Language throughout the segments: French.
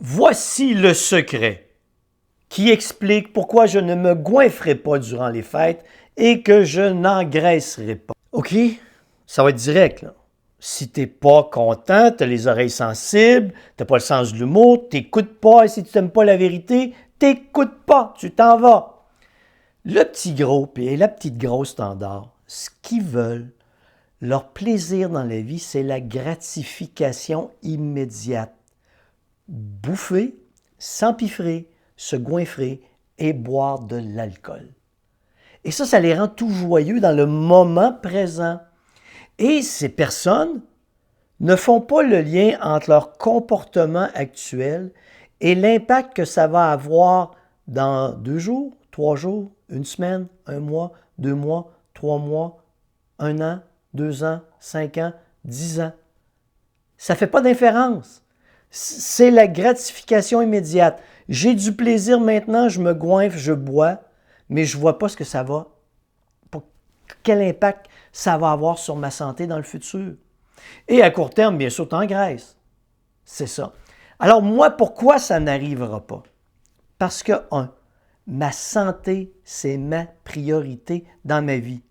Voici le secret qui explique pourquoi je ne me goinfrerai pas durant les fêtes et que je n'engraisserai pas. OK? Ça va être direct, là. Si t'es pas content, t'as les oreilles sensibles, t'as pas le sens de l'humour, t'écoutes pas, et si tu n'aimes pas la vérité, t'écoutes pas, tu t'en vas. Le petit gros et la petite grosse standard, ce qu'ils veulent, leur plaisir dans la vie, c'est la gratification immédiate. Bouffer, s'empiffrer, se goinfrer et boire de l'alcool. Et ça les rend tout joyeux dans le moment présent. Et ces personnes ne font pas le lien entre leur comportement actuel et l'impact que ça va avoir dans 2 jours, 3 jours, 1 semaine, 1 mois, 2 mois, 3 mois, 1 an, 2 ans, 5 ans, 10 ans. Ça ne fait pas d'inférence. C'est la gratification immédiate. J'ai du plaisir maintenant, je me goinfre, je bois, mais je ne vois pas ce que ça va, quel impact ça va avoir sur ma santé dans le futur. Et à court terme, bien sûr, tu engraisses. C'est ça. Alors moi, pourquoi ça n'arrivera pas? Parce que, ma santé, c'est ma priorité dans ma vie.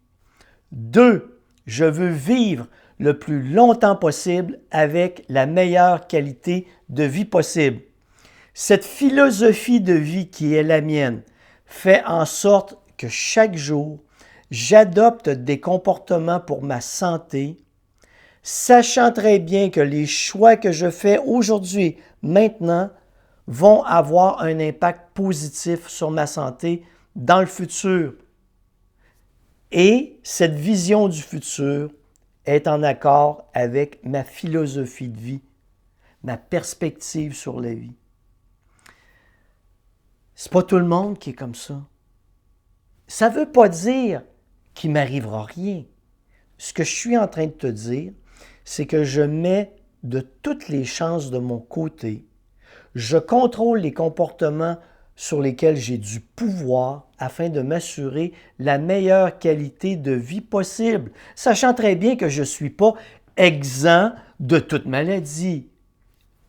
2, je veux vivre le plus longtemps possible avec la meilleure qualité de vie possible. Cette philosophie de vie qui est la mienne fait en sorte que chaque jour, j'adopte des comportements pour ma santé, sachant très bien que les choix que je fais aujourd'hui, maintenant, vont avoir un impact positif sur ma santé dans le futur. Et cette vision du futur est en accord avec ma philosophie de vie, ma perspective sur la vie. C'est pas tout le monde qui est comme ça. Ça ne veut pas dire qu'il ne m'arrivera rien. Ce que je suis en train de te dire, c'est que je mets de toutes les chances de mon côté. Je contrôle les comportements sur lesquels j'ai du pouvoir afin de m'assurer la meilleure qualité de vie possible, sachant très bien que je ne suis pas exempt de toute maladie,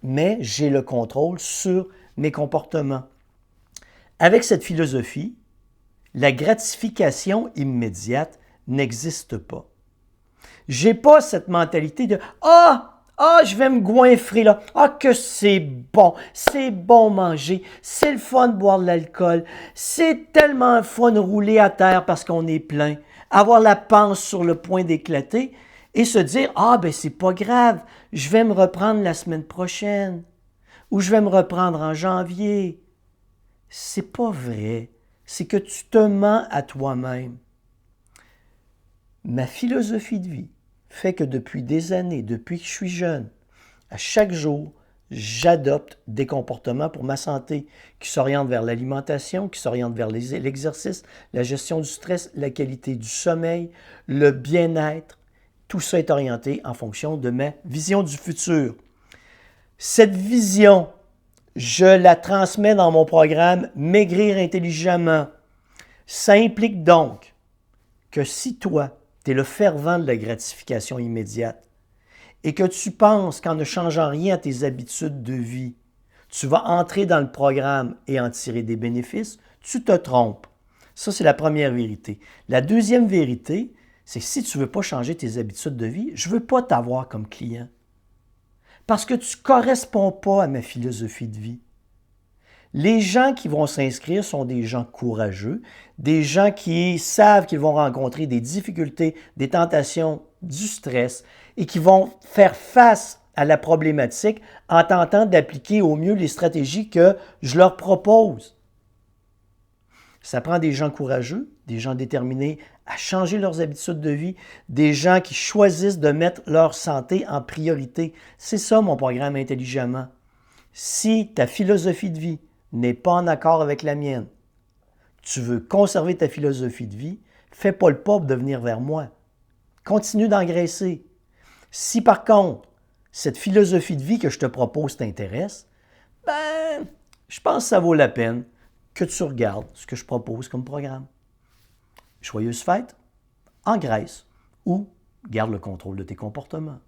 mais j'ai le contrôle sur mes comportements. Avec cette philosophie, la gratification immédiate n'existe pas. Je n'ai pas cette mentalité de « je vais me goinfrer là. Que c'est bon manger, c'est le fun de boire de l'alcool, c'est tellement fun de rouler à terre parce qu'on est plein, avoir la panse sur le point d'éclater et se dire « c'est pas grave, je vais me reprendre la semaine prochaine ou je vais me reprendre en janvier. » C'est pas vrai, c'est que tu te mens à toi-même. Ma philosophie de vie fait que depuis des années, depuis que je suis jeune, à chaque jour, j'adopte des comportements pour ma santé qui s'orientent vers l'alimentation, qui s'orientent vers l'exercice, la gestion du stress, la qualité du sommeil, le bien-être. Tout ça est orienté en fonction de ma vision du futur. Cette vision, je la transmets dans mon programme Maigrir intelligemment. Ça implique donc que si toi, tu es le fervent de la gratification immédiate et que tu penses qu'en ne changeant rien à tes habitudes de vie, tu vas entrer dans le programme et en tirer des bénéfices, tu te trompes. Ça, c'est la première vérité. La deuxième vérité, c'est que si tu ne veux pas changer tes habitudes de vie, je ne veux pas t'avoir comme client. Parce que tu ne corresponds pas à ma philosophie de vie. Les gens qui vont s'inscrire sont des gens courageux, des gens qui savent qu'ils vont rencontrer des difficultés, des tentations, du stress et qui vont faire face à la problématique en tentant d'appliquer au mieux les stratégies que je leur propose. Ça prend des gens courageux, des gens déterminés à changer leurs habitudes de vie, des gens qui choisissent de mettre leur santé en priorité. C'est ça mon programme Intelligemment. Si ta philosophie de vie n'est pas en accord avec la mienne, tu veux conserver ta philosophie de vie, fais pas le pas de venir vers moi. Continue d'engraisser. Si par contre, cette philosophie de vie que je te propose t'intéresse, je pense que ça vaut la peine que tu regardes ce que je propose comme programme. Joyeuse fête, engraisse ou garde le contrôle de tes comportements.